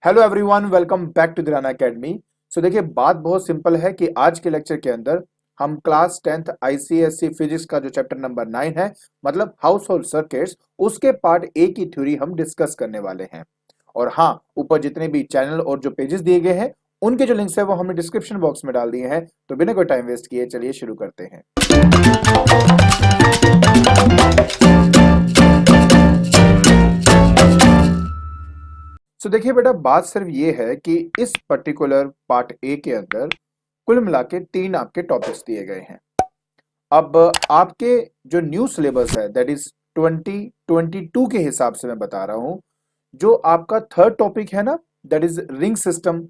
Hello everyone, welcome back to Dirana academy. So देखिए, बात बहुत सिंपल है कि आज के लेक्चर के अंदर हम क्लास 10th आईसीएससी फिजिक्स का जो चैप्टर नंबर 9 है, मतलब हाउस होल्ड सर्किट्स, उसके पार्ट ए की थ्योरी हम डिस्कस करने वाले हैं। और हाँ, ऊपर जितने भी चैनल और जो पेजेस दिए गए हैं उनके जो लिंक्स है वो हमने डिस्क्रिप्शन बॉक्स में डाल दिए हैं। तो बिना कोई टाइम वेस्ट किए चलिए शुरू करते हैं। सो देखिए बेटा, बात सिर्फ ये है कि इस पर्टिकुलर पार्ट ए के अंदर कुल मिला के 3 आपके टॉपिक्स दिए गए हैं। अब आपके जो न्यू सिलेबस है, दैट इज 2022 के हिसाब से मैं बता रहा हूं, जो आपका थर्ड टॉपिक है ना, that is ring system,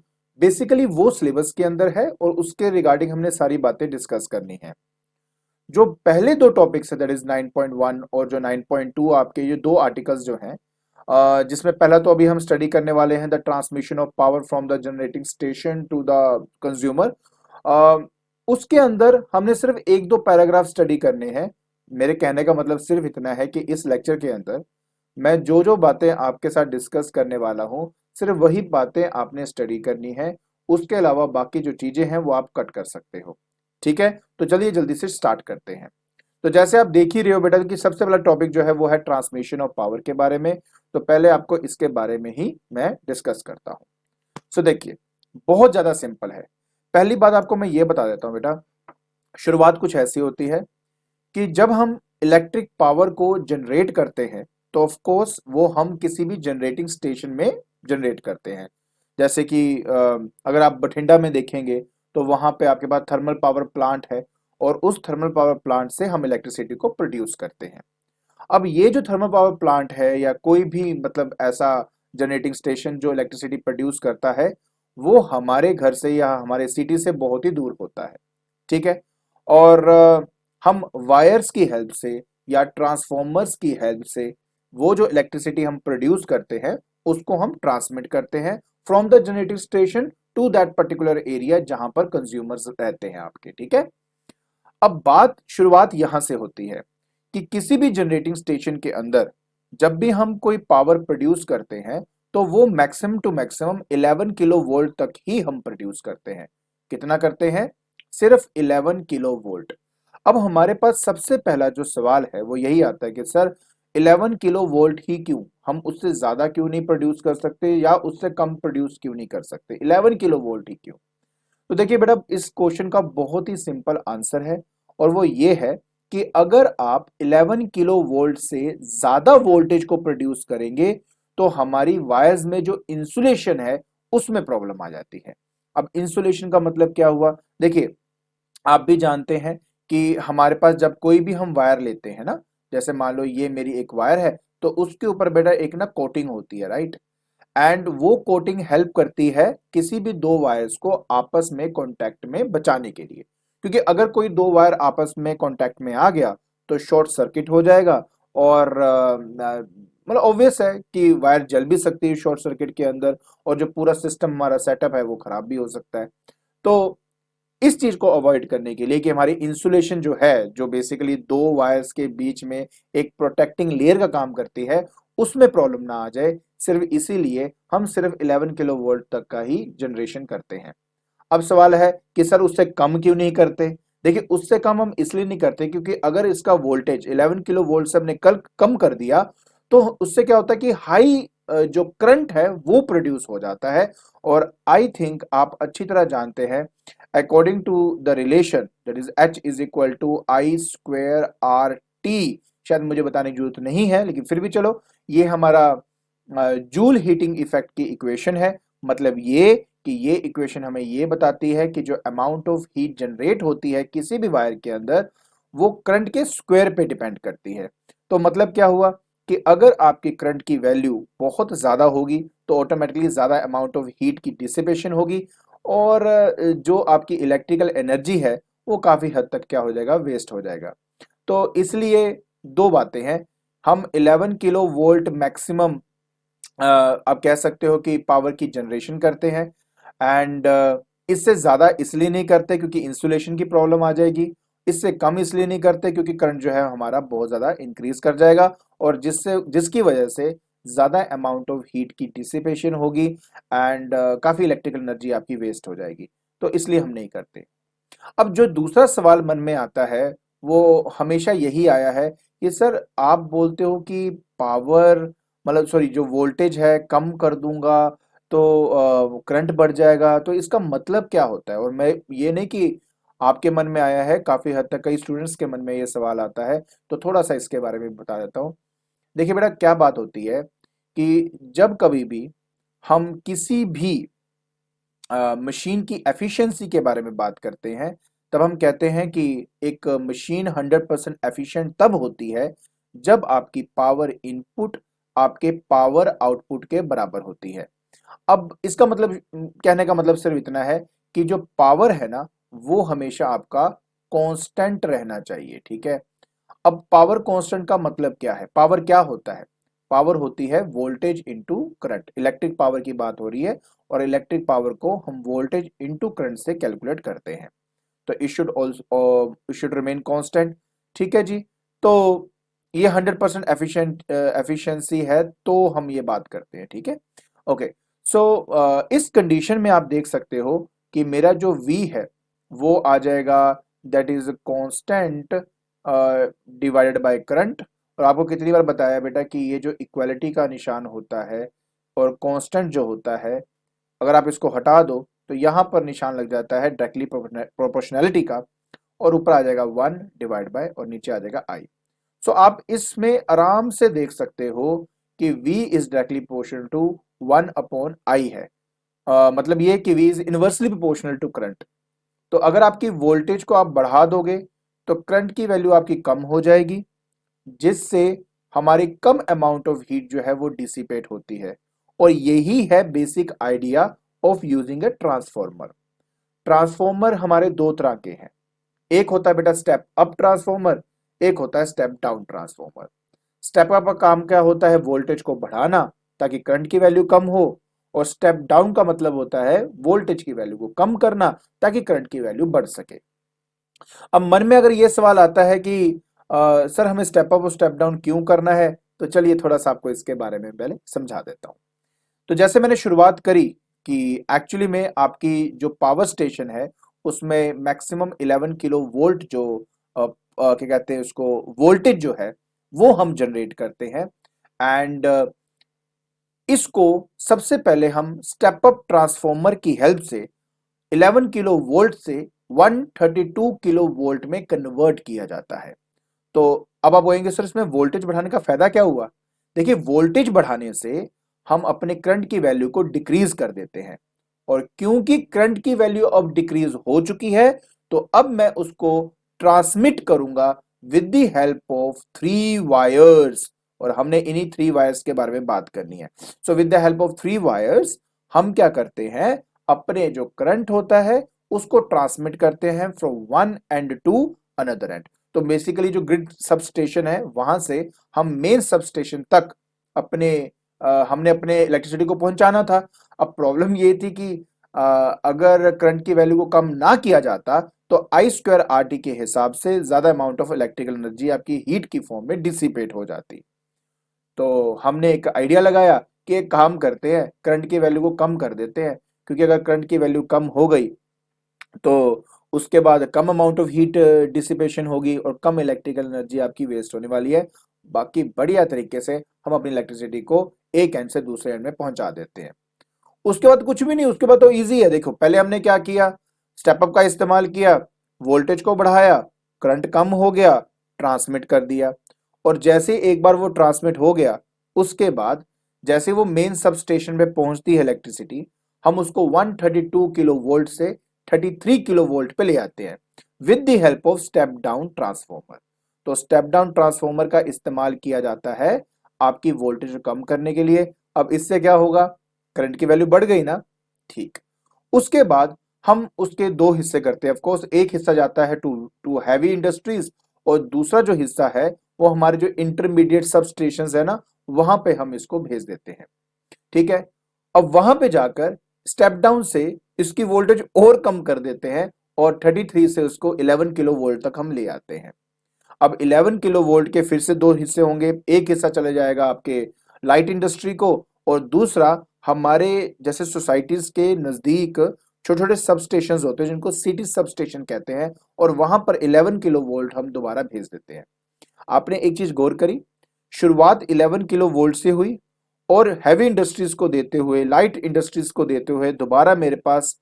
basically वो सिलेबस के अंदर है और उसके रिगार्डिंग हमने सारी बातें डिस्कस करनी है। जो पहले दो टॉपिक्स है, दैट इज 9.1 और जो 9.2, आपके ये दो आर्टिकल्स जो हैं, जिसमें पहला तो अभी हम स्टडी करने वाले हैं the transmission of power from the generating station to the consumer. उसके अंदर हमने सिर्फ एक दो पैराग्राफ स्टडी करने हैं। मेरे कहने का मतलब सिर्फ इतना है कि इस लेक्चर के अंदर मैं जो जो बातें आपके साथ डिस्कस करने वाला हूं, सिर्फ वही बातें आपने स्टडी करनी है। उसके अलावा बाकी जो चीजें हैं वो आप कट कर सकते हो। ठीक है, तो चलिए जल्दी से स्टार्ट करते हैं। तो जैसे आप देख ही रहे हो बेटा कि सबसे पहला टॉपिक जो है वो है ट्रांसमिशन ऑफ पावर के बारे में। तो पहले आपको इसके बारे में ही मैं डिस्कस करता हूं। सो देखिए, बहुत ज्यादा सिंपल है। पहली बात आपको मैं ये बता देता हूं बेटा, शुरुआत कुछ ऐसी होती है कि जब हम इलेक्ट्रिक पावर को जनरेट करते हैं तो ऑफ कोर्स वो हम किसी भी जनरेटिंग स्टेशन में जनरेट करते हैं। जैसे कि अगर आप बठिंडा में देखेंगे तो वहां पे आपके पास थर्मल पावर प्लांट है और उस थर्मल पावर प्लांट से हम इलेक्ट्रिसिटी को प्रोड्यूस करते हैं। अब ये जो थर्मल पावर प्लांट है या कोई भी मतलब ऐसा जनरेटिंग स्टेशन जो इलेक्ट्रिसिटी प्रोड्यूस करता है, वो हमारे घर से या हमारे सिटी से बहुत ही दूर होता है। ठीक है, और हम वायर्स की हेल्प से या ट्रांसफॉर्मर्स की हेल्प से वो जो इलेक्ट्रिसिटी हम प्रोड्यूस करते हैं उसको हम ट्रांसमिट करते हैं from the generating station to that particular area जहां पर कंज्यूमर्स रहते हैं आपके। ठीक है, अब बात शुरुआत यहां से होती है कि किसी भी जनरेटिंग स्टेशन के अंदर जब भी हम कोई पावर प्रोड्यूस करते हैं तो वो maximum to maximum 11 kilo volt तक ही हम प्रोड्यूस करते हैं। कितना करते हैं? सिर्फ 11 किलो वोल्ट। अब हमारे पास सबसे पहला जो सवाल है वो यही आता है कि सर 11 किलो वोल्ट ही क्यों, हम उससे ज्यादा क्यों नहीं प्रोड्यूस कर सकते या उससे कम प्रोड्यूस क्यों नहीं कर सकते, 11 किलो वोल्ट ही क्यों? तो देखिए बेटा, इस क्वेश्चन का बहुत ही सिंपल आंसर है और वो ये है कि अगर आप 11 किलो वोल्ट से ज्यादा वोल्टेज को प्रोड्यूस करेंगे तो हमारी वायर्स में जो इंसुलेशन है उसमें प्रॉब्लम आ जाती है। अब इंसुलेशन का मतलब क्या हुआ? देखिए, आप भी जानते हैं कि हमारे पास जब कोई भी हम वायर लेते हैं ना, जैसे मान लो ये मेरी एक वायर है, तो उसके ऊपर बेटा एक ना कोटिंग होती है, राइट? एंड वो कोटिंग हेल्प करती है किसी भी दो वायर्स को आपस में कांटेक्ट में बचाने के लिए, क्योंकि अगर कोई दो वायर आपस में कांटेक्ट में आ गया तो शॉर्ट सर्किट हो जाएगा और मतलब ऑब्वियस है कि वायर जल भी सकती है शॉर्ट सर्किट के अंदर और जो पूरा सिस्टम हमारा सेटअप है वो खराब भी हो सकता है। तो इस चीज को अवॉइड करने के लिए कि हमारी इंसुलेशन जो है, जो बेसिकली दो वायर्स के बीच में एक प्रोटेक्टिंग लेयर का काम करती है, उसमें प्रॉब्लम ना आ जाए, सिर्फ इसीलिए हम सिर्फ 11 किलो वोल्ट तक का ही जनरेशन करते हैं। अब सवाल है कि सर उससे कम क्यों नहीं करते? देखिए, उससे कम हम इसलिए नहीं करते क्योंकि अगर इसका वोल्टेज 11 किलो वोल्ट से हमने कल कम कर दिया तो उससे क्या होता है कि हाई जो करंट है वो प्रोड्यूस हो जाता है। और आई थिंक आप अच्छी तरह जानते हैं, according to the relation that is H is equal to I square R T, शायद मुझे बताने की जरूरत नहीं है लेकिन फिर भी चलो, ये हमारा जूल हीटिंग इफेक्ट की इक्वेशन है। मतलब ये कि ये इक्वेशन हमें ये बताती है कि जो अमाउंट ऑफ हीट जनरेट होती है किसी भी वायर के अंदर, वो करंट के स्क्वायर पे डिपेंड करती है। तो मतलब क्या हुआ कि अगर आपकी करंट की वैल्यू बहुत ज्यादा होगी तो ऑटोमेटिकली ज्यादा अमाउंट ऑफ हीट की डिसिपेशन होगी और जो आपकी इलेक्ट्रिकल एनर्जी है वो काफी हद तक क्या हो जाएगा, वेस्ट हो जाएगा। तो इसलिए दो बातें हैं, हम 11 किलो वोल्ट मैक्सिमम आप कह सकते हो कि पावर की जनरेशन करते हैं एंड इससे ज्यादा इसलिए नहीं करते क्योंकि इंसुलेशन की प्रॉब्लम आ जाएगी। इससे कम इसलिए नहीं करते क्योंकि करंट जो है हमारा बहुत ज्यादा इंक्रीज कर जाएगा और जिसकी वजह से ज़्यादा अमाउंट ऑफ हीट की डिसिपेशन होगी एंड काफ़ी इलेक्ट्रिकल एनर्जी आपकी वेस्ट हो जाएगी, तो इसलिए हम नहीं करते। अब जो दूसरा सवाल मन में आता है वो हमेशा यही आया है कि सर आप बोलते हो कि पावर मतलब सॉरी जो वोल्टेज है कम कर दूंगा तो करंट बढ़ जाएगा, तो इसका मतलब क्या होता है? और मैं ये नहीं कि आपके मन में आया है, काफी हद तक कई स्टूडेंट्स के मन में ये सवाल आता है, तो थोड़ा सा इसके बारे में बता देता हूँ। देखिए बेटा क्या बात होती है कि जब कभी भी हम किसी भी मशीन की एफिशिएंसी के बारे में बात करते हैं, तब हम कहते हैं कि एक मशीन 100% एफिशिएंट तब होती है जब आपकी पावर इनपुट आपके पावर आउटपुट के बराबर होती है। अब इसका मतलब कहने का मतलब सिर्फ इतना है कि जो पावर है ना वो हमेशा आपका कांस्टेंट रहना चाहिए, ठीक है। अब पावर कांस्टेंट का मतलब क्या है? पावर क्या होता है? पावर होती है voltage into current. Electric power की बात हो रही है और इलेक्ट्रिक पावर को हम वोल्टेज इनटू करंट से कैलकुलेट करते हैं। तो इट शुड रिमेन कांस्टेंट, ठीक है जी। तो ये 100% एफिशिएंसी है तो हम ये बात करते हैं, ठीक है। ओके, सो इस कंडीशन में आप देख सकते हो कि मेरा जो V है वो आ जाएगा that is constant divided by current. और आपको कितनी बार बताया बेटा कि ये जो इक्वालिटी का निशान होता है और कांस्टेंट जो होता है, अगर आप इसको हटा दो तो यहाँ पर निशान लग जाता है डायरेक्टली प्रोपोर्शनैलिटी का, और ऊपर आ जाएगा 1 डिवाइड बाय और नीचे आ जाएगा I। सो आप इसमें आराम से देख सकते हो कि V is directly proportional to 1 upon I है। मतलब ये कि V is inversely proportional to current. तो अगर आपकी वोल्टेज को आप बढ़ा दोगे तो करंट की वैल्यू आपकी कम हो जाएगी, जिससे हमारी कम अमाउंट ऑफ हीट जो है वो डिसिपेट होती है। और यही है basic idea of using A transformer. Transformer हमारे दो तरह के हैं, एक होता है बेटा स्टेप अप ट्रांसफॉर्मर, एक होता है step down transformer. Step up का काम क्या होता है? वोल्टेज को बढ़ाना ताकि करंट की वैल्यू कम हो, और स्टेप डाउन का मतलब होता है वोल्टेज की वैल्यू को कम करना ताकि करंट की वैल्यू बढ़ सके। अब मन में अगर ये सवाल आता है कि सर हमें स्टेप अप और स्टेप डाउन क्यों करना है, तो चलिए थोड़ा सा आपको इसके बारे में पहले समझा देता हूं। तो जैसे मैंने शुरुआत करी कि एक्चुअली में आपकी जो पावर स्टेशन है उसमें मैक्सिमम 11 किलो वोल्ट जो क्या कहते हैं उसको वोल्टेज जो है वो हम जनरेट करते हैं। एंड इसको सबसे पहले हम स्टेप अप ट्रांसफॉर्मर की हेल्प से 11 किलो वोल्ट से 132 किलो वोल्ट में कन्वर्ट किया जाता है। तो अब आप बोलेंगे सर इसमें वोल्टेज बढ़ाने का फायदा क्या हुआ? देखिए वोल्टेज बढ़ाने से हम अपने करंट की वैल्यू को डिक्रीज कर देते हैं, और क्योंकि करंट की वैल्यू अब डिक्रीज हो चुकी है तो अब मैं उसको ट्रांसमिट करूंगा with the help of three wires. और हमने इन्हीं थ्री वायर्स के बारे में बात करनी है। So with the help of three wires हम क्या करते हैं, अपने जो करंट होता है उसको ट्रांसमिट करते हैं from one end to another end. तो बेसिकली जो ग्रिड सब स्टेशन है वहां से हम मेन सब स्टेशन तक अपने हमने अपने इलेक्ट्रिसिटी को पहुंचाना था। अब प्रॉब्लम ये थी कि अगर करंट की वैल्यू को कम ना किया जाता तो आई स्क्वायर आर टी के हिसाब से ज्यादा अमाउंट ऑफ इलेक्ट्रिकल एनर्जी आपकी हीट की फॉर्म में डिसिपेट हो जाती। तो हमने एक आइडिया लगाया कि एक काम करते हैं, करंट की वैल्यू को कम कर देते हैं, क्योंकि अगर करंट की वैल्यू कम हो गई तो उसके बाद कम अमाउंट ऑफ हीट डिसिपेशन होगी और कम इलेक्ट्रिकल एनर्जी आपकी वेस्ट होने वाली है। बाकी बढ़िया तरीके से हम अपनी इलेक्ट्रिसिटी को एक एंड से दूसरे एंड में पहुंचा देते हैं। उसके बाद कुछ भी नहीं, उसके बाद तो इजी है। देखो पहले हमने क्या किया, स्टेप अप का इस्तेमाल किया, वोल्टेज को बढ़ाया, करंट कम हो गया, ट्रांसमिट कर दिया। और जैसे एक बार वो ट्रांसमिट हो गया उसके बाद जैसे वो मेन सब स्टेशन पे पहुंचती है इलेक्ट्रिसिटी, हम उसको 132 किलो वोल्ट से 33 किलो वोल्ट पे ले आते हैं with the help of step down transformer. तो स्टेप डाउन ट्रांसफॉर्मर का इस्तेमाल किया जाता है आपकी वोल्टेज को कम करने के लिए। अब इससे क्या होगा, करंट की वैल्यू बढ़ गई ना, ठीक। उसके बाद हम उसके दो हिस्से करते हैं। ऑफ कोर्स एक हिस्सा जाता है टू टू हैवी इंडस्ट्रीज, और दूसरा जो हिस्सा है वो हमारे जो इंटरमीडिएट सब स्टेशन है ना वहां पे हम इसको भेज देते हैं, ठीक है। अब वहां पे जाकर स्टेप डाउन से इसकी वोल्टेज और कम कर देते हैं और 33 से उसको 11 किलो वोल्ट तक हम ले आते हैं। अब 11 किलो वोल्ट के फिर से दो हिस्से होंगे, एक हिस्सा चले जाएगा आपके लाइट इंडस्ट्री को, और दूसरा हमारे जैसे सोसाइटीज के नजदीक छोटे छोटे सब स्टेशन होते हैं जिनको सिटी सब स्टेशन कहते हैं, और वहां पर 11 किलो वोल्ट हम दोबारा भेज देते हैं। आपने एक चीज गौर करी, शुरुआत 11 किलो वोल्ट से हुई, और हैवी इंडस्ट्रीज को देते हुए, लाइट इंडस्ट्रीज को देते हुए दोबारा मेरे पास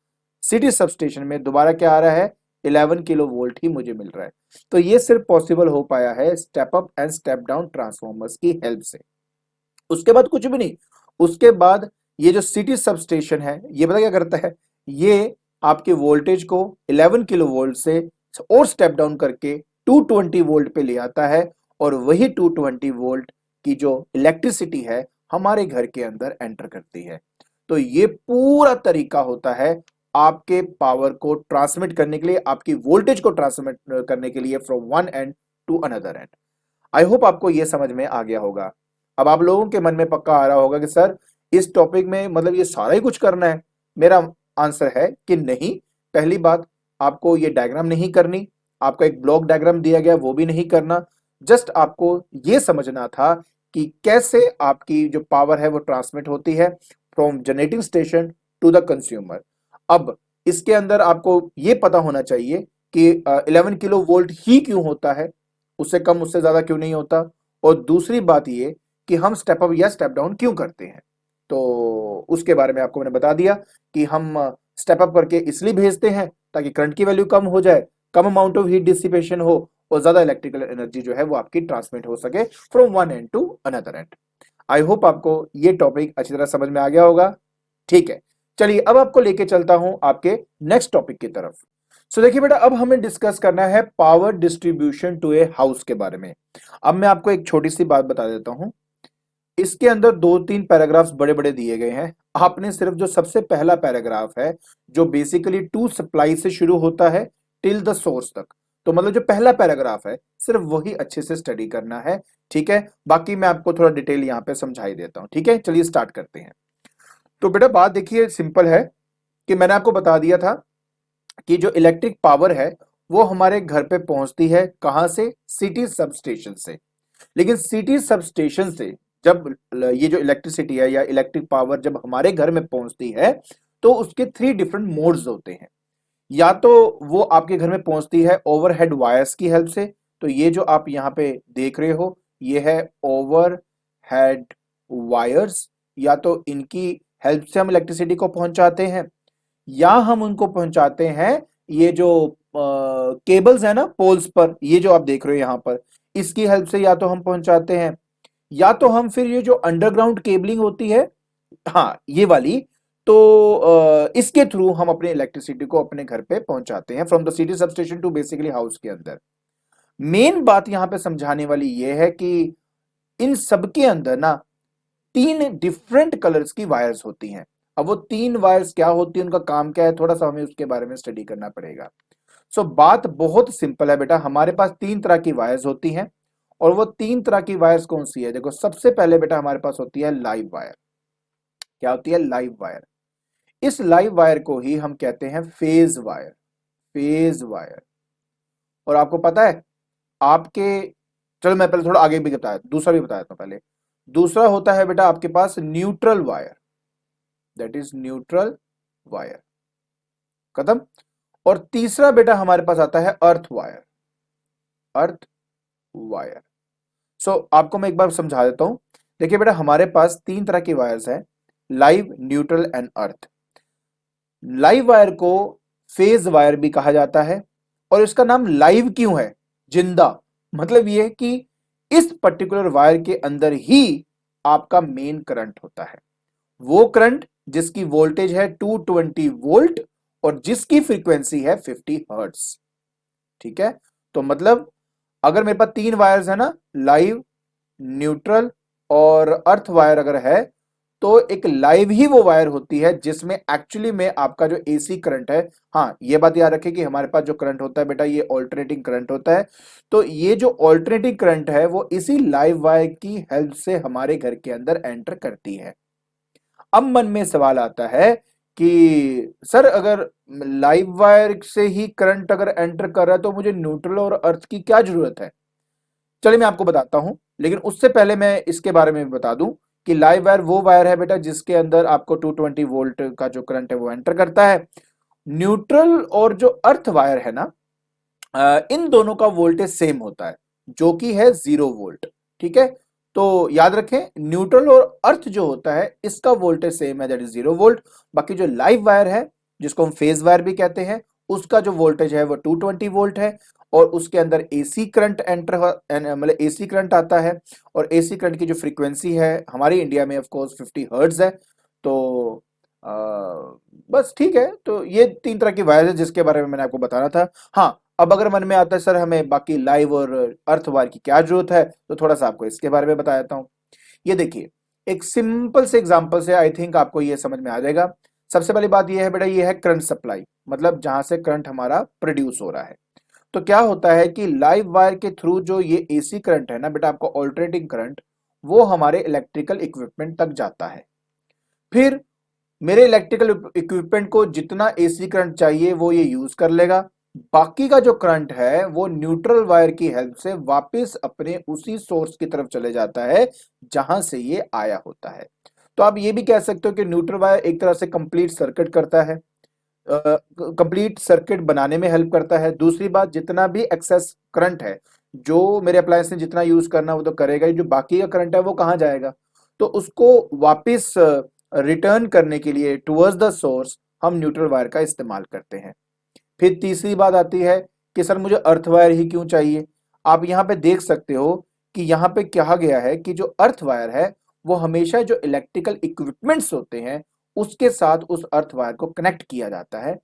सिटी सब स्टेशन में दोबारा क्या आ रहा है, 11 किलो वोल्ट ही मुझे मिल रहा है। तो ये सिर्फ पॉसिबल हो पाया है step up and step down transformers की हेल्प से। उसके बाद कुछ भी नहीं। उसके बाद ये जो सिटी सब स्टेशन है, ये पता क्या करता है, ये आपके वोल्टेज को 11 किलो वोल्ट से और स्टेप डाउन करके 220 वोल्ट पे ले आता है, और वही 220 वोल्ट की जो इलेक्ट्रिसिटी है हमारे घर के अंदर एंटर करती है। तो ये पूरा तरीका होता है आपके पावर को ट्रांसमिट करने के लिए, आपकी वोल्टेज को ट्रांसमिट करने के लिए, from one end to another end. I hope आपको यह समझ में आ गया होगा। अब आप लोगों के मन में पक्का आ रहा होगा कि सर इस टॉपिक में मतलब ये सारा ही कुछ करना है। मेरा आंसर है कि नहीं। पहली बात, आपको ये डायग्राम नहीं करनी, आपका एक ब्लॉक डायग्राम दिया गया वो भी नहीं करना। जस्ट आपको ये समझना था कि कैसे आपकी जो पावर है वो ट्रांसमिट होती है from generating station to the consumer. अब इसके अंदर आपको ये पता होना चाहिए कि 11 किलो वोल्ट ही क्यों होता है, उससे कम उससे ज्यादा क्यों नहीं होता, और दूसरी बात ये कि हम स्टेप अप या स्टेप डाउन क्यों करते हैं। तो उसके बारे में आपको मैंने बता दिया कि हम स्टेप अप करके इसलिए भेजते हैं ताकि करंट की वैल्यू कम हो जाए, कम अमाउंट ऑफ हीट डिसिपेशन हो, और ज्यादा इलेक्ट्रिकल एनर्जी जो है वो आपकी ट्रांसमिट हो सके from one end to another end. I hope आपको ये टॉपिक अच्छी तरह समझ में आ गया होगा। ठीक है, चलिए अब आपको लेके चलता हूं आपके नेक्स्ट टॉपिक की तरफ। सो देखिए बेटा, अब हमें डिस्कस करना है power distribution to a house के बारे में। अब मैं आपको एक छोटी सी बात बता देता हूं। इसके अंदर दो तीन पैराग्राफ्स बड़े बड़े दिए गए हैं। आपने सिर्फ जो सबसे पहला पैराग्राफ है, जो बेसिकली टू सप्लाई से शुरू होता है टिल द सोर्स तक, तो मतलब जो पहला पैराग्राफ है सिर्फ वही अच्छे से स्टडी करना है। ठीक है, बाकी मैं आपको थोड़ा डिटेल यहाँ पे समझाई देता हूँ। ठीक है, चलिए स्टार्ट करते हैं। तो बेटा बात देखिए सिंपल है कि मैंने आपको बता दिया था कि जो इलेक्ट्रिक पावर है वो हमारे घर पे पहुंचती है कहां से, सिटी सब स्टेशन से। लेकिन सिटी सब स्टेशन से जब ये जो इलेक्ट्रिसिटी है या इलेक्ट्रिक पावर जब हमारे घर में पहुंचती है, तो उसके थ्री डिफरेंट मोड्स होते हैं। या तो वो आपके घर में पहुंचती है ओवरहेड वायर्स की हेल्प से, तो ये जो आप यहाँ पे देख रहे हो ये है ओवरहेड वायर्स, या तो इनकी हेल्प से हम इलेक्ट्रिसिटी को पहुंचाते हैं, या हम उनको पहुंचाते हैं ये जो केबल्स है ना पोल्स पर, ये जो आप देख रहे हो यहाँ पर, इसकी हेल्प से या तो हम पहुंचाते हैं, या तो हम फिर ये जो अंडरग्राउंड केबलिंग होती है, हाँ ये वाली, तो इसके थ्रू हम अपने इलेक्ट्रिसिटी को अपने घर पे पहुंचाते हैं from the city substation to basically house के अंदर। मेन बात यहां पे समझाने वाली ये है कि इन सबके अंदर ना तीन डिफरेंट कलर्स की वायर्स होती हैं। अब वो तीन वायर्स क्या होती है, उनका काम क्या है, थोड़ा सा हमें उसके बारे में स्टडी करना पड़ेगा। सो बात बहुत सिंपल है बेटा, हमारे पास तीन तरह की वायर्स होती हैं, और वो तीन तरह की वायर्स कौन सी है, देखो सबसे पहले बेटा हमारे पास होती है लाइव वायर। क्या होती है, लाइव वायर। इस लाइव वायर को ही हम कहते हैं फेज वायर, फेज वायर। और आपको पता है आपके, चलो मैं पहले थोड़ा आगे भी बताया, दूसरा भी बताया था पहले। दूसरा होता है बेटा आपके पास neutral wire, that is neutral wire, खत्म। और तीसरा बेटा हमारे पास आता है अर्थ वायर, अर्थ वायर। सो आपको मैं एक बार समझा देता हूं। देखिए बेटा हमारे पास तीन तरह की वायर्स हैं, live, neutral and earth. Live wire को फेज वायर भी कहा जाता है, और इसका नाम लाइव क्यों है, जिंदा, मतलब यह कि इस पर्टिकुलर वायर के अंदर ही आपका मेन करंट होता है। वो करंट जिसकी वोल्टेज है 220 वोल्ट और जिसकी फ्रीक्वेंसी है 50 हर्ट्ज। ठीक है, तो मतलब अगर मेरे पास तीन वायर्स है ना, लाइव, न्यूट्रल और अर्थ वायर अगर है, तो एक लाइव ही वो वायर होती है जिसमें एक्चुअली में आपका जो एसी करंट है, हाँ ये बात याद रखें कि हमारे पास जो करंट होता है बेटा ये ऑल्टरनेटिंग करंट होता है। तो ये जो ऑल्टरनेटिंग करंट है वो इसी लाइव वायर की हेल्प से हमारे घर के अंदर एंटर करती है। अब मन में सवाल आता है कि सर अगर लाइव वायर से ही करंट अगर एंटर कर रहा है तो मुझे न्यूट्रल और अर्थ की क्या जरूरत है। चलिए मैं आपको बताता हूं, लेकिन उससे पहले मैं इसके बारे में बता दूं कि लाइव वायर वो वायर है बेटा जिसके अंदर आपको 220 वोल्ट का जो करंट है वो एंटर करता है। न्यूट्रल और जो अर्थ वायर है ना, इन दोनों का वोल्टेज सेम होता है, जो कि है 0 वोल्ट। ठीक है, तो याद रखें न्यूट्रल और अर्थ जो होता है इसका वोल्टेज सेम है, दैट इज 0 वोल्ट। बाकी जो लाइव वायर है जिसको हम फेज वायर भी कहते हैं, उसका जो वोल्टेज है वो 220 वोल्ट है, और उसके अंदर एसी करंट एंटर मतलब एसी करंट आता है। और एसी करंट की जो फ्रीक्वेंसी है हमारी इंडिया में ऑफ कोर्स 50 हर्ट्ज है। तो आ, बस ठीक है, तो ये तीन तरह की वायर है जिसके बारे में मैंने आपको बताना था। हाँ, अब अगर मन में आता है सर हमें बाकी लाइव और अर्थ वायर की क्या जरूरत है, तो थोड़ा सा आपको इसके बारे में बता देता हूँ। ये देखिए, एक सिंपल से एग्जांपल से आई थिंक आपको ये समझ में आ जाएगा। सबसे पहली बात ये है बेटा, ये है करंट सप्लाई, मतलब जहां से करंट हमारा प्रोड्यूस हो रहा है। तो क्या होता है कि लाइव वायर के थ्रू जो ये एसी करंट है ना बेटा, आपको ऑल्टरनेटिंग करंट, वो हमारे इलेक्ट्रिकल इक्विपमेंट तक जाता है। फिर मेरे इलेक्ट्रिकल इक्विपमेंट को जितना एसी करंट चाहिए वो ये यूज कर लेगा। बाकी का जो करंट है वो न्यूट्रल वायर की हेल्प से वापस अपने उसी सोर्स की तरफ चले जाता है जहां से ये आया होता है। तो आप ये भी कह सकते हो कि न्यूट्रल वायर एक तरह से कंप्लीट सर्किट करता है, कंप्लीट सर्किट बनाने में हेल्प करता है। दूसरी बात, जितना भी एक्सेस करंट है जो मेरे अप्लायंस ने जितना यूज करना वो तो करेगा ही, जो बाकी का करंट है वो कहाँ जाएगा, तो उसको वापस रिटर्न करने के लिए टुवर्ड्स द सोर्स हम न्यूट्रल वायर का इस्तेमाल करते हैं। फिर तीसरी बात आती है कि सर मुझे अर्थ वायर ही क्यों चाहिए। आप यहाँ पे देख सकते हो कि यहाँ पे कहा गया है कि जो अर्थ वायर है वो हमेशा जो इलेक्ट्रिकल इक्विपमेंट्स होते हैं उसके साथ उस अर्थ वायर को कनेक्ट किया जाता है।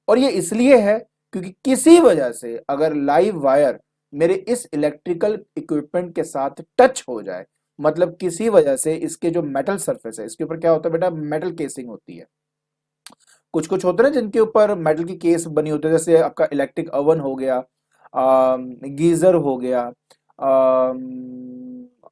और ये इसलिए है क्योंकि किसी वजह से अगर लाइव वायर मेरे इस इलेक्ट्रिकल इक्विपमेंट के साथ टच हो जाए, मतलब किसी वजह से इसके जो मेटल सरफेस है, इसके ऊपर क्या होता है बेटा, मेटल केसिंग होती है। कुछ कुछ होते हैं ना जिनके ऊपर मेटल की केस बनी होती है, जैसे आपका इलेक्ट्रिक ओवन हो गया, गीजर हो गया,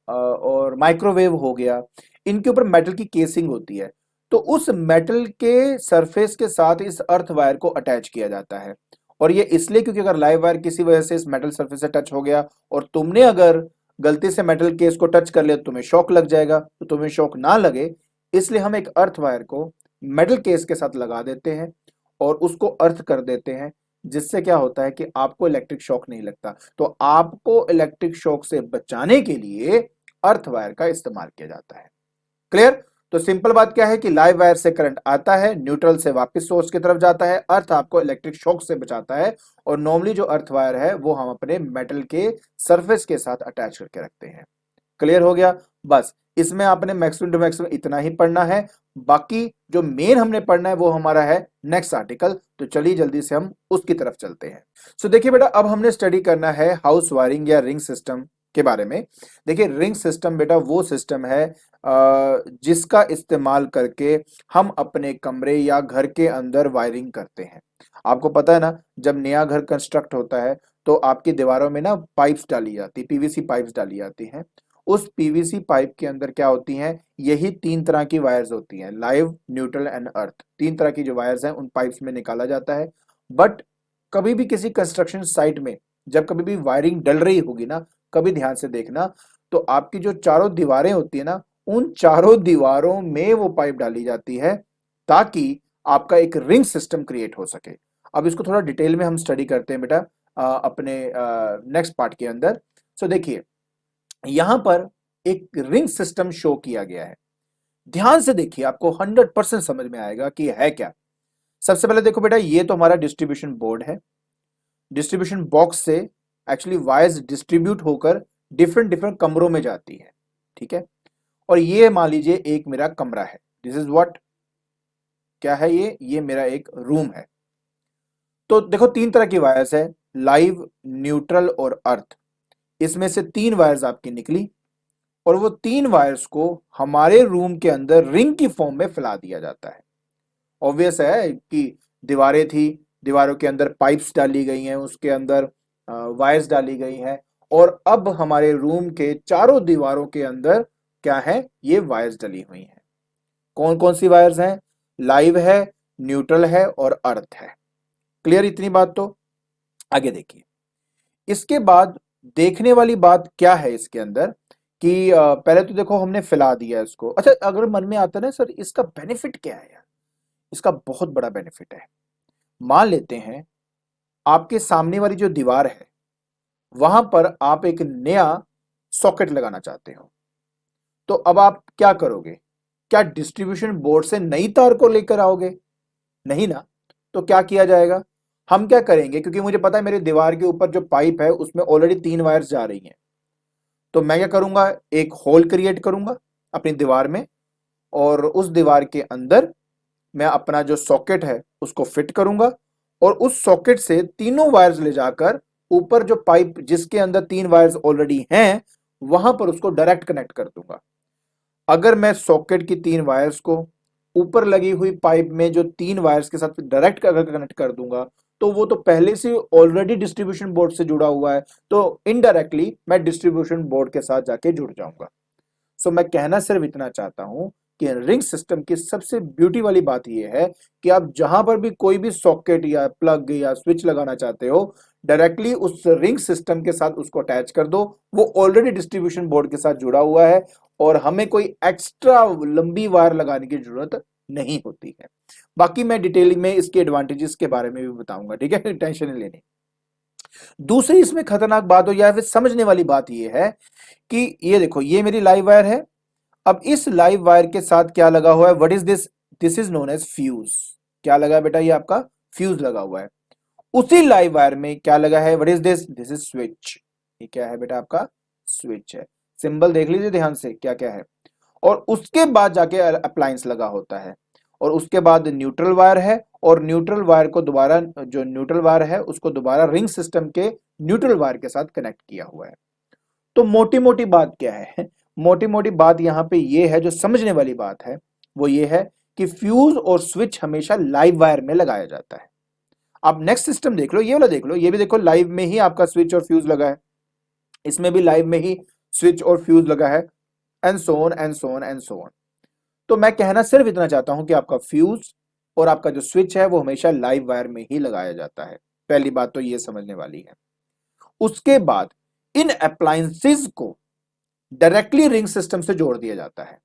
और माइक्रोवेव हो गया, इनके ऊपर मेटल की केसिंग होती है। तो उस मेटल के सरफेस के साथ इस अर्थ वायर को अटैच किया जाता है। और ये इसलिए क्योंकि अगर लाइव वायर किसी वजह से इस मेटल सरफेस से टच हो गया और तुमने अगर गलती से मेटल केस को टच कर लिया तो तुम्हें शॉक लग जाएगा। तो तुम्हें शॉक ना लगे इसलिए हम एक अर्थ वायर को मेटल केस के साथ लगा देते हैं और उसको अर्थ कर देते हैं, जिससे क्या होता है कि आपको इलेक्ट्रिक शॉक नहीं लगता। तो आपको इलेक्ट्रिक शॉक से बचाने के लिए अर्थ वायर का इस्तेमाल किया जाता है। क्लियर? तो सिंपल बात क्या है कि लाइव वायर से करंट आता है, न्यूट्रल से वापस सोर्स की तरफ जाता है, अर्थ आपको इलेक्ट्रिक शॉक से बचाता है। और नॉर्मली जो अर्थ वायर है वो हम अपने मेटल के सरफेस के साथ अटैच करके रखते हैं। क्लियर हो गया? बस इसमें आपने मैक्सिमम टू मैक्सिमम इतना ही पढ़ना है। बाकी जो मेन हमने पढ़ना है वो हमारा है नेक्स्ट आर्टिकल। तो चलिए जल्दी से हम उसकी तरफ चलते हैं। सो देखिए बेटा, अब हमने स्टडी करना है हाउस वायरिंग या रिंग सिस्टम के बारे में। देखिए रिंग सिस्टम बेटा वो सिस्टम है जिसका इस्तेमाल करके हम अपने कमरे या घर के अंदर वायरिंग करते हैं। आपको पता है ना, जब नया घर कंस्ट्रक्ट होता है तो आपकी दीवारों में ना पाइप्स डाली जाती, पीवीसी पाइप्स डाली जाती हैं। उस पीवीसी पाइप के अंदर क्या होती हैं, यही तीन तरह की वायर्स होती हैं, लाइव, न्यूट्रल एंड अर्थ। तीन तरह की जो वायर्स हैं उन पाइप्स में निकाला जाता है। बट कभी भी किसी कंस्ट्रक्शन साइट में जब कभी भी वायरिंग डल रही होगी ना, कभी ध्यान से देखना, तो आपकी जो चारों दीवारें होती है ना, उन चारों दीवारों में वो पाइप डाली जाती है ताकि आपका एक रिंग सिस्टम क्रिएट हो सके। अब इसको थोड़ा डिटेल में हम स्टडी करते हैं बेटा अपने नेक्स्ट पार्ट के अंदर। सो देखिए, यहां पर एक रिंग सिस्टम शो किया गया है। ध्यान से देखिए, आपको 100% समझ में आएगा कि है क्या। सबसे पहले देखो बेटा, ये तो हमारा डिस्ट्रीब्यूशन बोर्ड है। डिस्ट्रीब्यूशन बॉक्स से एक्चुअली वायर्स डिस्ट्रीब्यूट होकर डिफरेंट डिफरेंट कमरों में जाती है। ठीक है, और ये मान लीजिए एक मेरा कमरा है। दिस इज व्हाट, क्या है ये मेरा एक रूम है। तो देखो तीन तरह की वायर्स है, लाइव, न्यूट्रल और अर्थ। इसमें से तीन वायर्स आपकी निकली और वो तीन वायर्स को हमारे रूम के अंदर रिंग की फॉर्म में फैला दिया जाता है। ऑब्वियस है कि दीवारें थी, दीवारों के अंदर पाइप्स डाली गई हैं, उसके अंदर वायर्स डाली गई हैं, और अब हमारे रूम के चारों दीवारों के अंदर क्या है, ये वायर्स डली हुई हैं। कौन कौन सी वायर्स हैं? लाइव है, न्यूट्रल है और अर्थ है। क्लियर इतनी बात? तो आगे देखिए, इसके बाद देखने वाली बात क्या है इसके अंदर, कि पहले तो देखो हमने फैला दिया इसको। अच्छा, अगर मन में आता है ना सर इसका बेनिफिट क्या है यार, इसका बहुत बड़ा बेनिफिट है। मान लेते हैं आपके सामने वाली जो दीवार है वहां पर आप एक नया सॉकेट लगाना चाहते हो, तो अब आप क्या करोगे? क्या डिस्ट्रीब्यूशन बोर्ड से नई तार को लेकर आओगे? नहीं ना। तो क्या किया जाएगा? हम क्या करेंगे, क्योंकि मुझे पता है मेरी दीवार के ऊपर जो पाइप है उसमें ऑलरेडी 3 वायर्स जा रही हैं, तो मैं क्या करूंगा, एक होल क्रिएट करूंगा अपनी दीवार में, और उस दीवार के अंदर मैं अपना जो सॉकेट है उसको फिट करूंगा, और उस सॉकेट से तीनों वायर्स ले जाकर ऊपर जो पाइप जिसके अंदर 3 वायर्स ऑलरेडी हैं वहां पर उसको डायरेक्ट कनेक्ट कर दूंगा। अगर मैं सॉकेट की 3 वायर्स को ऊपर लगी हुई पाइप में जो 3 वायर्स के साथ डायरेक्ट अगर कनेक्ट कर दूंगा, तो वो तो पहले से ऑलरेडी डिस्ट्रीब्यूशन बोर्ड से जुड़ा हुआ है, तो इनडायरेक्टली मैं डिस्ट्रीब्यूशन बोर्ड के साथ जाके जुड़ जाऊंगा। सो मैं कहना सिर्फ इतना चाहता हूं कि रिंग सिस्टम की सबसे ब्यूटी वाली बात यह है कि आप जहां पर भी कोई भी सॉकेट या प्लग या स्विच लगाना चाहते हो, डायरेक्टली उस रिंग सिस्टम के साथ उसको अटैच कर दो, वो ऑलरेडी डिस्ट्रीब्यूशन बोर्ड के साथ जुड़ा हुआ है और हमें कोई एक्स्ट्रा लंबी वायर लगाने की जरूरत नहीं होती है। बाकी मैं डिटेलिंग में इसके एडवांटेजेस के बारे में भी बताऊंगा, ठीक है, टेंशन नहीं लेनी। दूसरी इसमें खतरनाक बात हो या फिर समझने वाली बात यह है कि ये देखो, ये मेरी लाइव वायर है। अब इस लाइव वायर के साथ क्या लगा हुआ है? What is this? This is known as fuse. क्या लगा है बेटा? ये आपका फ्यूज लगा हुआ है। उसी लाइव वायर में क्या लगा है? What is this? This is switch. ये क्या है बेटा? आपका स्विच है। सिंबल देख लीजिए ध्यान से क्या क्या है। और उसके बाद जाके अप्लायंस लगा होता है, और उसके बाद न्यूट्रल वायर है, और न्यूट्रल वायर को दोबारा, जो न्यूट्रल वायर है उसको दोबारा रिंग सिस्टम के न्यूट्रल वायर के साथ कनेक्ट किया हुआ है। तो मोटी मोटी बात क्या है? मोटी मोटी बात यहां पे ये है, जो समझने वाली बात है वो ये है कि फ्यूज और स्विच हमेशा लाइव वायर में लगाया जाता है। अब नेक्स्ट सिस्टम देख लो, ये वाला देख लो, ये भी देखो लाइव में ही आपका स्विच और फ्यूज लगा है, इसमें भी लाइव में ही स्विच और फ्यूज लगा है, and so on and so on and so on. तो मैं कहना सिर्फ इतना चाहता हूं कि आपका फ्यूज और आपका जो स्विच है वो हमेशा लाइव वायर में ही लगाया जाता है। पहली बात तो ये समझने वाली है। उसके बाद इन अप्लायंसेस को डायरेक्टली रिंग सिस्टम से जोड़ दिया जाता है,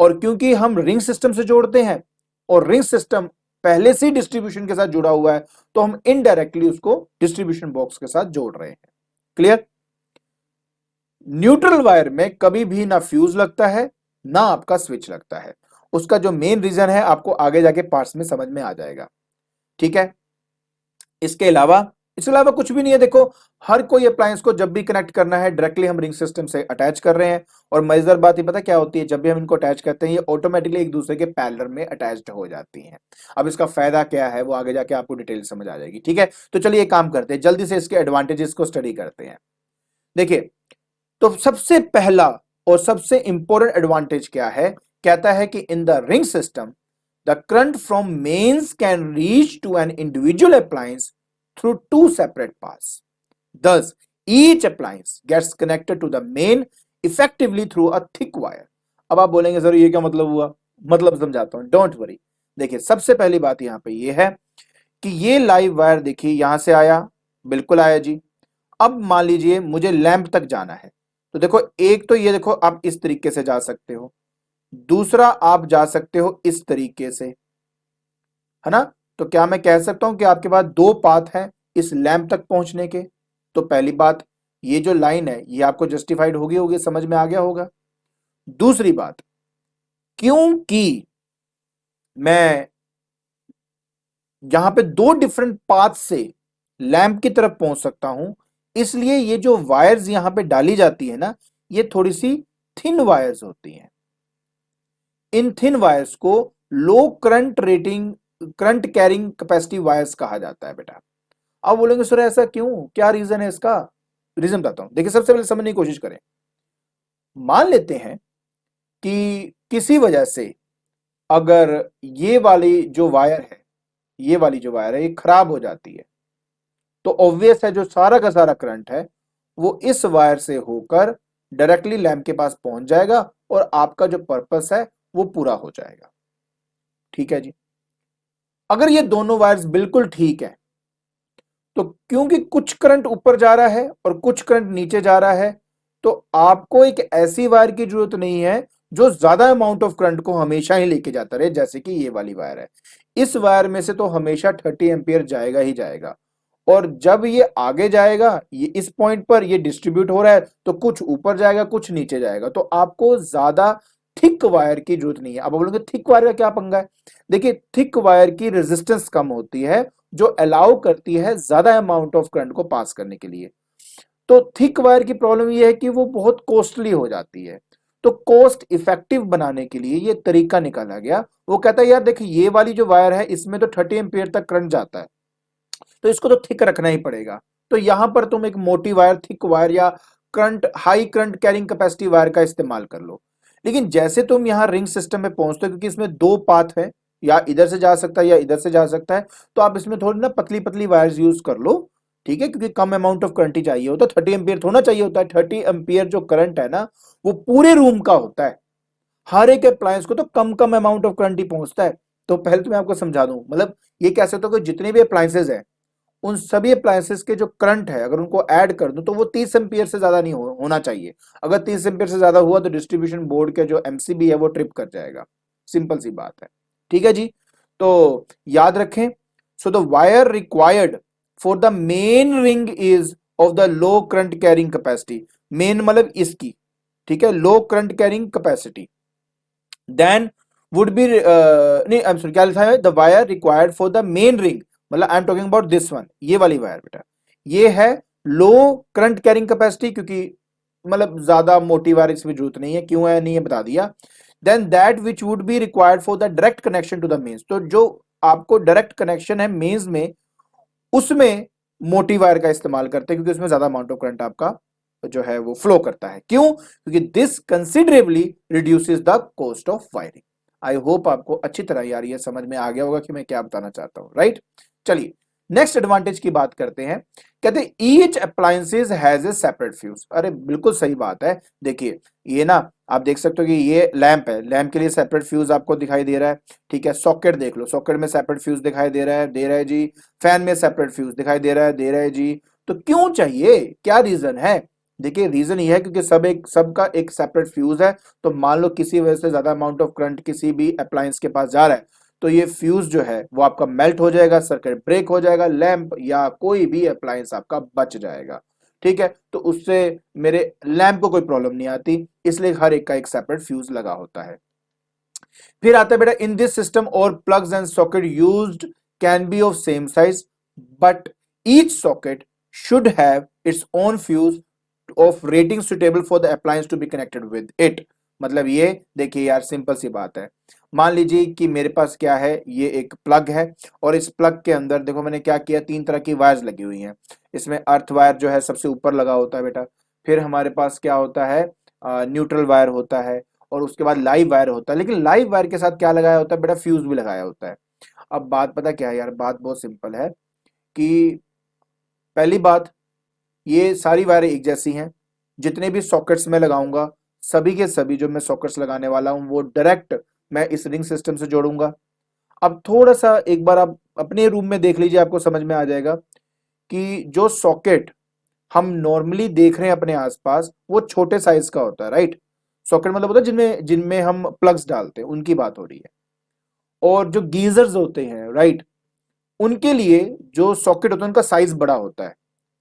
और क्योंकि हम रिंग सिस्टम से जोड़ते हैं और रिंग सिस्टम पहले से डिस्ट्रीब्यूशन के साथ जुड़ा हुआ है, तो हम इनडायरेक्टली उसको डिस्ट्रीब्यूशन बॉक्स के साथ जोड़ रहे हैं। क्लियर? न्यूट्रल वायर में कभी भी ना फ्यूज लगता है ना आपका स्विच लगता है। उसका जो मेन रीजन है आपको आगे जाके पार्ट्स में समझ में आ जाएगा, ठीक है। इसके अलावा कुछ भी नहीं है। देखो, हर कोई अप्लायंस को जब भी कनेक्ट करना है डायरेक्टली हम रिंग सिस्टम से अटैच कर रहे हैं, और मजेदार बात ये पता क्या होती है, जब भी हम इनको अटैच करते हैं ये ऑटोमेटिकली एक दूसरे के पैरेलल में अटैच्ड हो जाती हैं। अब इसका फायदा क्या है वो आगे जाके आपको डिटेल समझ आ जाएगी, ठीक है। तो चलिए एक काम करते हैं, जल्दी से इसके एडवांटेजेस को स्टडी करते हैं। देखिए, तो सबसे पहला और सबसे इंपॉर्टेंट एडवांटेज क्या है? कहता है कि in the ring system the current from mains can reach to an individual appliance through two separate paths. Thus, each appliance gets connected to the main effectively through a thick wire. अब आप बोलेंगे sir ये क्या मतलब हुआ? मतलब समझाता हूं, डोंट वरी। देखिए, सबसे पहली बात यहां पे ये है कि ये लाइव वायर देखिए यहां से आया, बिल्कुल आया जी। अब मान लीजिए मुझे लैंप तक जाना है, तो देखो एक तो ये देखो आप इस तरीके से जा सकते हो, दूसरा आप जा सकते हो इस तरीके से, है ना। तो क्या मैं कह सकता हूं कि आपके पास 2 पाथ हैं इस लैंप तक पहुंचने के? तो पहली बात, ये जो लाइन है ये आपको जस्टिफाइड होगी, समझ में आ गया होगा। दूसरी बात, क्योंकि मैं यहां पे 2 डिफरेंट पाथ से लैंप की तरफ पहुंच सकता हूं, इसलिए ये जो वायर्स यहां पे डाली जाती है ना, ये थोड़ी सी थिन वायर्स होती हैं। इन थिन वायर्स को लो करंट कैरिंग कैपेसिटी वायर्स कहा जाता है बेटा। अब बोलेंगे सर ऐसा क्यों, क्या रीजन है इसका? रीजन बताता हूं। देखिए, सबसे पहले समझने की कोशिश करें। मान लेते हैं कि किसी वजह से अगर ये वाली जो वायर है, ये वाली जो वायर है ये खराब हो जाती है, तो ऑब्वियस है जो सारा का सारा करंट है वो इस वायर से होकर डायरेक्टली लैंप के पास पहुंच जाएगा, और आपका जो पर्पस है वो पूरा हो जाएगा। ठीक है जी। अगर ये दोनों वायर्स बिल्कुल ठीक है, तो क्योंकि कुछ करंट ऊपर जा रहा है और कुछ करंट नीचे जा रहा है, तो आपको एक ऐसी वायर की जरूरत नहीं है जो ज्यादा अमाउंट ऑफ करंट को हमेशा ही लेके जाता रहे, जैसे कि ये वाली वायर है। इस वायर में से तो हमेशा 30 एम्पियर जाएगा ही जाएगा, और जब ये आगे जाएगा, ये इस पॉइंट पर ये डिस्ट्रीब्यूट हो रहा है, तो कुछ ऊपर जाएगा कुछ नीचे जाएगा, तो आपको ज्यादा थिक वायर की जरूरत नहीं है। अब बोलोगे थिक वायर का क्या पंगा है? देखिए, थिक वायर की रेजिस्टेंस कम होती है, जो अलाउ करती है ज्यादा अमाउंट ऑफ करंट को पास करने के लिए। तो थिक वायर की प्रॉब्लम यह है कि वो बहुत कॉस्टली हो जाती है। तो कॉस्ट इफेक्टिव बनाने के लिए ये तरीका निकाला गया। वो कहता है यार देखिए, ये वाली जो वायर है इसमें तो 30 एम्पियर तक करंट जाता है, तो इसको तो थिक रखना ही पड़ेगा। तो यहां पर तुम एक मोटी वायर, थिक वायर या current, high current carrying capacity wire का इस्तेमाल कर लो। लेकिन जैसे तुम यहां रिंग सिस्टम में पहुंचते हो, क्योंकि इसमें दो पाथ है, या इधर से जा सकता है या इधर से जा सकता है, तो आप इसमें थोड़ी ना पतली पतली वायर्स यूज कर लो, ठीक है, क्योंकि कम अमाउंट ऑफ करंट ही चाहिए होता है। 30 एम्पियर थोड़ा चाहिए होता है। 30 एम्पियर जो करंट है ना, वो पूरे रूम का होता है। हर एक अप्लायंस को तो कम कम अमाउंट ऑफ करंट ही पहुंचता है। तो पहले तो मैं आपको समझा दूं, मतलब ये कह सकते हो कि जितने भी अप्लायंसेज हैं, उन सभी अप्लायंसेस के जो करंट है, अगर उनको ऐड कर दूं, तो वो 30 एम्पियर से ज्यादा नहीं होना चाहिए। अगर 30 एम्पियर से ज्यादा हुआ तो डिस्ट्रीब्यूशन बोर्ड के जो एमसीबी है वो ट्रिप कर जाएगा। सिंपल सी बात है, ठीक है जी। तो याद रखें, so the wire required for the main ring is of the low current carrying capacity. Main मतलब इसकी, ठीक है, low current carrying capacity. Then would be नहीं, आई एम सॉरी, क्या लिखा है, the wire required for the main ring, मतलब I am talking about this one, ये वाली वायर बेटा, ये है लो करंट कैरिंग कैपेसिटी, क्योंकि मतलब ज्यादा मोटी वायर इसमें जरूरत नहीं है। क्यों है नहीं है बता दिया। Then that which would be required for the direct connection to the mains, तो जो आपको डायरेक्ट कनेक्शन है मेंस में, उसमें मोटी वायर का इस्तेमाल करते हैं, क्योंकि उसमें ज्यादा अमाउंट ऑफ करंट आपका जो है वो फ्लो करता है। क्यों? क्योंकि this considerably reduces the cost of wiring. I hope आपको अच्छी तरह यार ये समझ में आ गया होगा कि मैं क्या बताना चाहता हूं, राइट। चलिए नेक्स्ट एडवांटेज की बात करते हैं। कहते हैं each appliances has a separate fuse. अरे बिल्कुल सही बात है। देखिए ये ना, आप देख सकते हो कि ये लैंप है, लैंप के लिए सेपरेट फ्यूज आपको दिखाई दे रहा है, ठीक है। सॉकेट देख लो, सॉकेट में सेपरेट फ्यूज दिखाई दे रहा है जी। फैन में सेपरेट फ्यूज दिखाई दे रहा है जी। तो क्यों चाहिए, क्या रीजन है? देखिए रीजन ये है क्योंकि सबका एक सेपरेट फ्यूज है। तो मान लो किसी वजह से ज्यादा अमाउंट ऑफ करंट किसी भी अप्लायंस के पास जा रहा है, तो ये फ्यूज जो है वो आपका मेल्ट हो जाएगा, सर्किट ब्रेक हो जाएगा, लैंप या कोई भी अप्लायंस आपका बच जाएगा, ठीक है। तो उससे मेरे लैंप को कोई प्रॉब्लम नहीं आती, इसलिए हर एक का एक सेपरेट फ्यूज लगा होता है। फिर आता है बेटा, इन दिस सिस्टम और plugs and socket used can be of same size, but each socket should have its own fuse of rating suitable for the appliance to be connected with it. मतलब ये देखिए यार, simple सी बात है। मान लीजिए कि मेरे पास क्या है, ये एक प्लग है, और इस प्लग के अंदर देखो मैंने क्या किया, तीन तरह की वायर्स लगी हुई हैं। इसमें अर्थ वायर जो है सबसे ऊपर लगा होता है बेटा। फिर हमारे पास क्या होता है, न्यूट्रल वायर होता है, और उसके बाद लाइव वायर होता है। लेकिन लाइव वायर के साथ क्या लगाया होता है बेटा, फ्यूज भी लगाया होता है। अब बात पता क्या है यार, बात बहुत सिंपल है कि पहली बात, ये सारी वायरें एक जैसी हैं। जितने भी सॉकेट्स में लगाऊंगा, सभी के सभी जो मैं सॉकेट्स लगाने वाला हूं वो डायरेक्ट मैं इस रिंग सिस्टम से जोड़ूंगा। अब थोड़ा सा एक बार आप अपने रूम में देख लीजिए, आपको समझ में आ जाएगा कि जो सॉकेट हम नॉर्मली देख रहे हैं अपने आसपास, वो छोटे साइज का होता है, राइट। सॉकेट मतलब होता है जिनमें जिनमें हम प्लग्स डालते हैं, उनकी बात हो रही है। और जो गीजर्स होते हैं, राइट, उनके लिए जो सॉकेट होता है उनका साइज बड़ा होता है।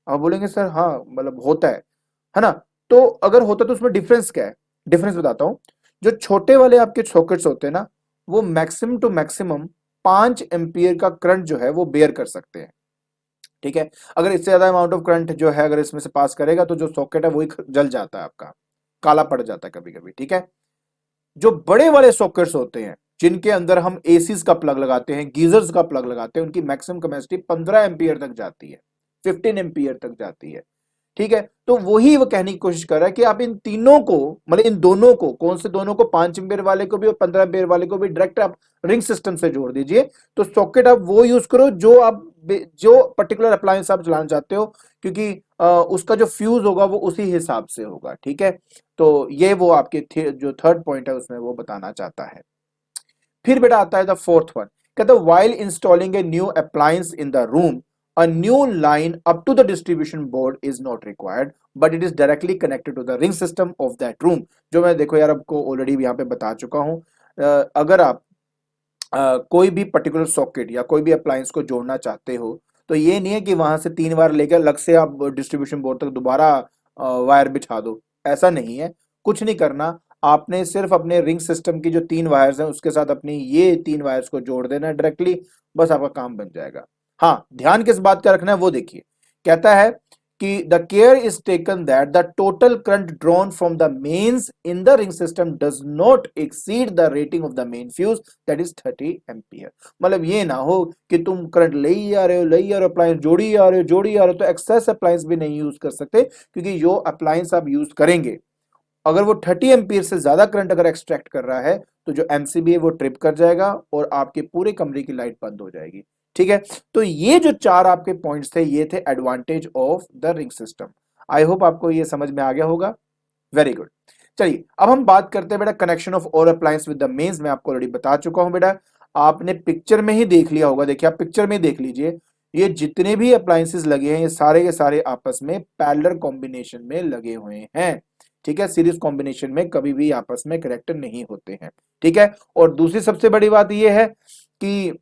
आप बोलेंगे सर हाँ मतलब होता है ना। तो अगर होता तो उसमें डिफरेंस क्या है? डिफरेंस बताता हूं। जो छोटे वाले आपके सॉकेट्स होते हैं ना, वो मैक्सिमम टू मैक्सिमम 5 एम्पियर का करंट जो है वो बेयर कर सकते हैं, ठीक है। अगर इससे ज्यादा अमाउंट ऑफ करंट जो है अगर इसमें से पास करेगा, तो जो सॉकेट है वही जल जाता है, आपका काला पड़ जाता है कभी कभी, ठीक है। जो बड़े वाले सॉकेट्स होते हैं, जिनके अंदर हम एसीज का प्लग लगाते हैं, गीजर्स का प्लग लगाते हैं, उनकी मैक्सिमम कैपेसिटी 15 एम्पियर तक जाती है, 15 एम्पियर तक जाती है, ठीक है। तो वही वो कहने की कोशिश कर रहा है कि आप इन तीनों को, मतलब इन दोनों को, कौन से दोनों को, 5 एम्पियर वाले को भी और 15 एम्पियर वाले को भी डायरेक्ट आप रिंग सिस्टम से जोड़ दीजिए। तो सॉकेट आप वो यूज करो जो आप, जो पर्टिकुलर अप्लायंस आप चलाना चाहते हो, क्योंकि उसका जो फ्यूज होगा वो उसी हिसाब से होगा, ठीक है। तो ये वो आपके जो थर्ड पॉइंट है उसमें वो बताना चाहता है। फिर बेटा आता है द फोर्थ वन, कहता है while installing a new appliance in the room, a new line up to the distribution board is not required but it is directly connected to the ring system of that room। जो मैं देखो यार आपको already यहाँ पे बता चुका हूँ। अगर आप कोई भी पर्टिकुलर सॉकेट या कोई भी अप्लायंस को जोड़ना चाहते हो तो ये नहीं है कि वहां से 3 बार लेकर अलग से आप डिस्ट्रीब्यूशन बोर्ड तक दोबारा वायर बिछा दो, ऐसा नहीं है। कुछ नहीं करना, आपने सिर्फ अपने रिंग सिस्टम की जो 3 वायर्स हैं उसके साथ अपनी ये 3 वायर्स को जोड़ देना है डायरेक्टली, बस आपका काम बन जाएगा। हाँ, ध्यान किस बात का रखना है वो देखिए। कहता है कि the care is taken that the total current drawn from the mains in the ring system does not exceed the rating of the main fuse that is 30 ampere. मतलब ये ना हो कि तुम करंट ले ही आ रहे हो, ले ही आ रहे हो, अप्लायंस जोड़ी आ रहे हो, जोड़ी आ रहे हो, तो एक्सेस अप्लायंस भी नहीं यूज कर सकते, क्योंकि जो अप्लायंस आप यूज करेंगे अगर वो 30 एम्पीयर से ज्यादा करंट अगर एक्सट्रैक्ट कर रहा है तो जो एमसीबी है वो ट्रिप कर जाएगा और आपके पूरे कमरे की लाइट बंद हो जाएगी। ठीक है, तो ये जो 4 आपके पॉइंट्स थे ये थे advantage of the ring system. I hope आपको ये समझ में आ गया होगा। Very good. चलिए अब हम बात करते हैं बेटा connection of all appliance with the mains. मैं आपको ऑलरेडी बता चुका हूं बेटा, आपने पिक्चर में ही देख लिया होगा। देखिए आप पिक्चर में देख लीजिए, ये जितने भी अप्लायंसेस लगे हैं ये सारे के सारे आपस में पैरेलल कॉम्बिनेशन में लगे हुए हैं। ठीक है, सीरीज कॉम्बिनेशन में कभी भी आपस में कनेक्ट नहीं होते हैं। ठीक है, और दूसरी सबसे बड़ी बात यह है कि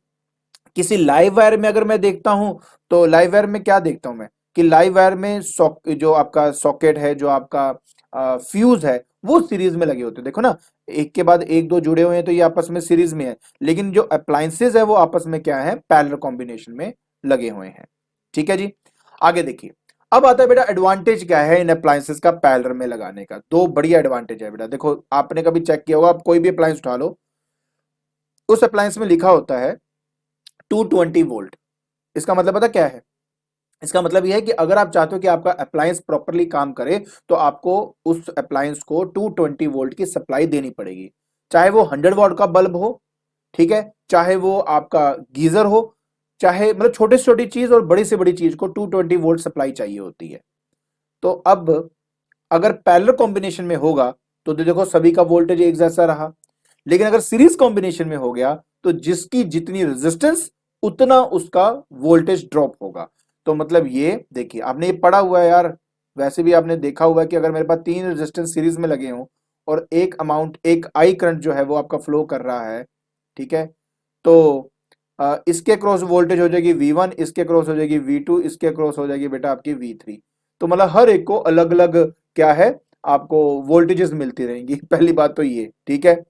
किसी लाइव वायर में अगर मैं देखता हूं तो लाइव वायर में क्या देखता हूं मैं कि लाइव वायर में जो आपका सॉकेट है, जो आपका फ्यूज है, वो सीरीज में लगे होते हैं। देखो ना, एक के बाद एक दो जुड़े हुए हैं तो ये आपस में सीरीज में है, लेकिन जो अप्लायंसेज है वो आपस में क्या है, पैरेलल कॉम्बिनेशन में लगे हुए हैं। ठीक है जी, आगे देखिए। अब आता है बेटा एडवांटेज क्या है इन अप्लायंसेस का पैरेलल में लगाने का। दो बढ़िया एडवांटेज है बेटा। देखो आपने कभी चेक किया होगा, आप कोई भी अप्लायंस उठा लो, उस अप्लायंस में लिखा होता है 220 वोल्ट। इसका मतलब पता क्या है? इसका मतलब यह है कि अगर आप चाहते हो कि आपका अप्लायंस प्रॉपरली काम करे तो आपको उस अप्लायंस को 220 वोल्ट की सप्लाई देनी पड़ेगी। चाहे वो 100 वॉट का बल्ब हो, ठीक है, चाहे वो आपका गीजर हो, चाहे मतलब छोटी से छोटी चीज और बड़ी से बड़ी चीज को 220 वोल्ट सप्लाई चाहिए होती है। तो अब अगर पैरेलल कॉम्बिनेशन में होगा तो देखो सभी का वोल्टेज एक जैसा रहा, लेकिन अगर सीरीज कॉम्बिनेशन में हो गया तो जिसकी जितनी रेजिस्टेंस उतना उसका वोल्टेज ड्रॉप होगा। तो मतलब ये देखिए, आपने ये पढ़ा हुआ है यार, वैसे भी आपने देखा हुआ है कि अगर मेरे पास 3 रेजिस्टेंस सीरीज में लगे हों और एक अमाउंट, एक आई करंट जो है वो आपका फ्लो कर रहा है, ठीक है, तो इसके क्रॉस वोल्टेज हो जाएगी V1, इसके क्रॉस हो जाएगी V2, इसके क्रॉस हो जाएगी बेटा आपकी V3। तो मतलब हर एक को अलग अलग क्या है, आपको वोल्टेजेस मिलती रहेंगी। पहली बात तो ये, ठीक है।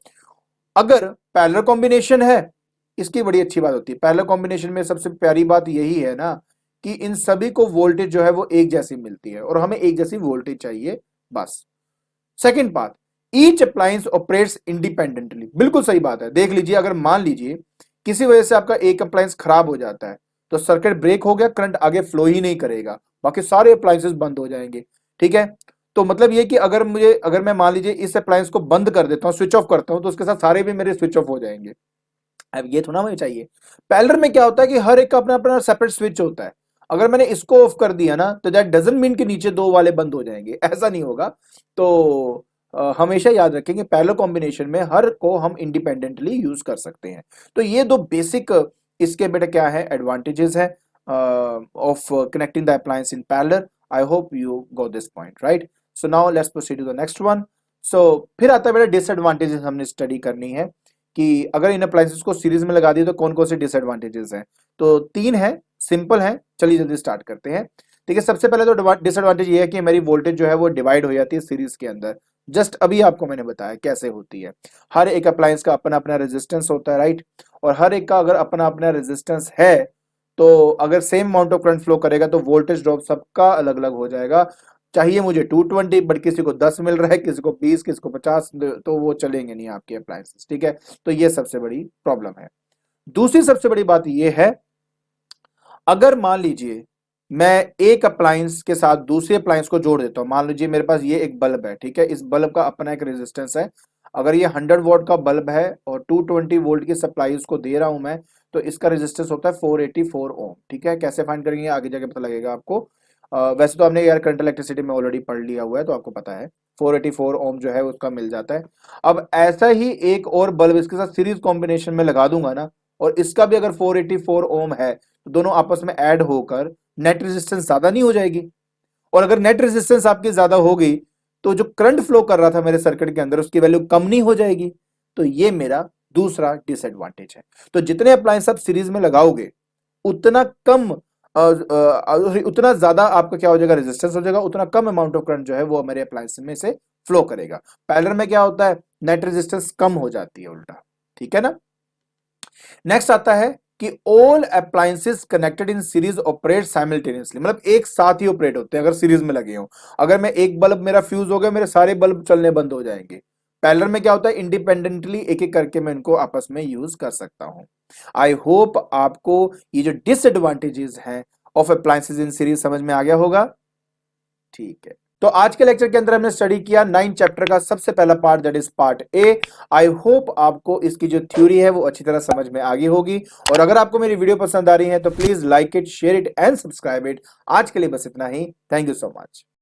अगर पैरेलल कॉम्बिनेशन है, इसकी बड़ी अच्छी बात होती है पैरेलल कॉम्बिनेशन में, सबसे प्यारी बात यही है ना कि इन सभी को वोल्टेज जो है वो एक जैसी मिलती है और हमें एक जैसी वोल्टेज चाहिए, बस। सेकंड बात, ईच अप्लायंस ऑपरेट्स इंडिपेंडेंटली। बिल्कुल सही बात है। देख लीजिए, अगर मान लीजिए किसी वजह से आपका एक अप्लायंस खराब हो जाता है तो सर्किट ब्रेक हो गया, करंट आगे फ्लो ही नहीं करेगा, बाकी सारे अप्लायंसेस बंद हो जाएंगे। ठीक है, तो मतलब ये कि अगर मैं मान लीजिए इस अप्लायंस को बंद कर देता हूं, स्विच ऑफ करता हूं, तो उसके साथ सारे भी मेरे स्विच ऑफ हो जाएंगे। अब ये थोड़ा मुझे चाहिए। पैरेलल में क्या होता है कि हर एक का अपना अपना सेपरेट स्विच होता है। अगर मैंने इसको ऑफ कर दिया ना तो दैट डजंट मीन कि नीचे दो वाले बंद हो जाएंगे, ऐसा नहीं होगा। तो हमेशा याद रखें कि पैरेलल कॉम्बिनेशन में हर को हम इंडिपेंडेंटली यूज कर सकते हैं। तो ये दो बेसिक इसके बेटा क्या है, एडवांटेजेस है of connecting the appliance in parallel. I hope you got this point, right. So now let's proceed to the next one. सो फिर आता है बेटा डिसएडवांटेजेस, हमने स्टडी करनी है कि अगर इन अप्लायंसेस को सीरीज में लगा दिए तो कौन कौन से डिसएडवांटेजेस हैं। तो 3 है, सिंपल है। चलिए जल्दी स्टार्ट करते हैं। ठीक है, सबसे पहले तो डिसएडवांटेज ये है कि मेरी वोल्टेज जो है वो डिवाइड हो जाती है सीरीज के अंदर। जस्ट अभी आपको मैंने बताया कैसे होती है। हर एक अप्लायंस का अपना अपना रेजिस्टेंस होता है, राइट, और हर एक का अगर अपना अपना रेजिस्टेंस है तो अगर same amount of current flow करेगा तो वोल्टेज ड्रॉप सबका अलग अलग हो जाएगा। चाहिए मुझे 220 बट किसी को 10 मिल रहा है, किसी को 20, किसी को 50, तो वो चलेंगे नहीं आपके अप्लायंसेस। ठीक है, तो ये सबसे बड़ी प्रॉब्लम है। दूसरी सबसे बड़ी बात ये है, अगर मान लीजिए मैं एक अप्लायंस के साथ दूसरे अप्लायंस को जोड़ देता हूं, मान लीजिए मेरे पास ये एक बल्ब है, ठीक है, इस बल्ब का अपना एक रेजिस्टेंस है। अगर ये 100 वॉट का बल्ब है और 220 वोल्ट की सप्लाई उसको दे रहा हूं मैं, तो इसका रेजिस्टेंस होता है 484 ओम। ठीक है, कैसे फाइंड करेंगे आगे जाके पता लगेगा आपको। वैसे तो आपने यार करंट इलेक्ट्रिसिटी में ऑलरेडी पढ़ लिया हुआ है तो आपको पता है 484 ओम जो है उसका मिल जाता है। अब ऐसा ही एक और बल्ब इसके साथ सीरीज कॉम्बिनेशन में लगा दूंगा ना, और इसका भी अगर 484 ओम है तो दोनों आपस में ऐड होकर नेट रेजिस्टेंस ज्यादा नहीं हो जाएगी? और अगर नेट रेजिस्टेंस आपकी ज्यादा होगी तो जो करंट फ्लो कर रहा था मेरे सर्किट के अंदर उसकी वैल्यू कम नहीं हो जाएगी? तो ये मेरा दूसरा डिसएडवांटेज है। तो जितने अप्लायंस आप सीरीज में लगाओगे उतना कम उतना ज्यादा आपका क्या हो जाएगा, रेजिस्टेंस हो जाएगा, उतना कम अमाउंट ऑफ करंट जो है वो मेरे अप्लायंस में से फ्लो करेगा। पैरेलल में क्या होता है, नेट रेजिस्टेंस कम हो जाती है उल्टा। ठीक है ना। नेक्स्ट आता है कि all appliances connected in series operate simultaneously, मतलब एक साथ ही ऑपरेट होते हैं अगर सीरीज में लगे हो। अगर मैं एक बल्ब मेरा फ्यूज हो गया, मेरे सारे बल्ब चलने बंद हो जाएंगे। पैरेलल में क्या होता है, इंडिपेंडेंटली एक एक करके मैं इनको आपस में यूज कर सकता हूं। आई होप आपको ये जो डिसएडवांटेजेस हैं ऑफ अप्लायंसेस इन सीरीज समझ में आ गया होगा। ठीक है, तो आज के लेक्चर के अंदर हमने स्टडी किया 9 चैप्टर का सबसे पहला part, that is part A. I hope आपको इसकी जो थ्योरी है वो अच्छी तरह समझ में आ गई होगी। और अगर आपको मेरी वीडियो पसंद आ रही है तो please like it, share it and subscribe it. आज के लिए बस इतना ही। Thank you so much.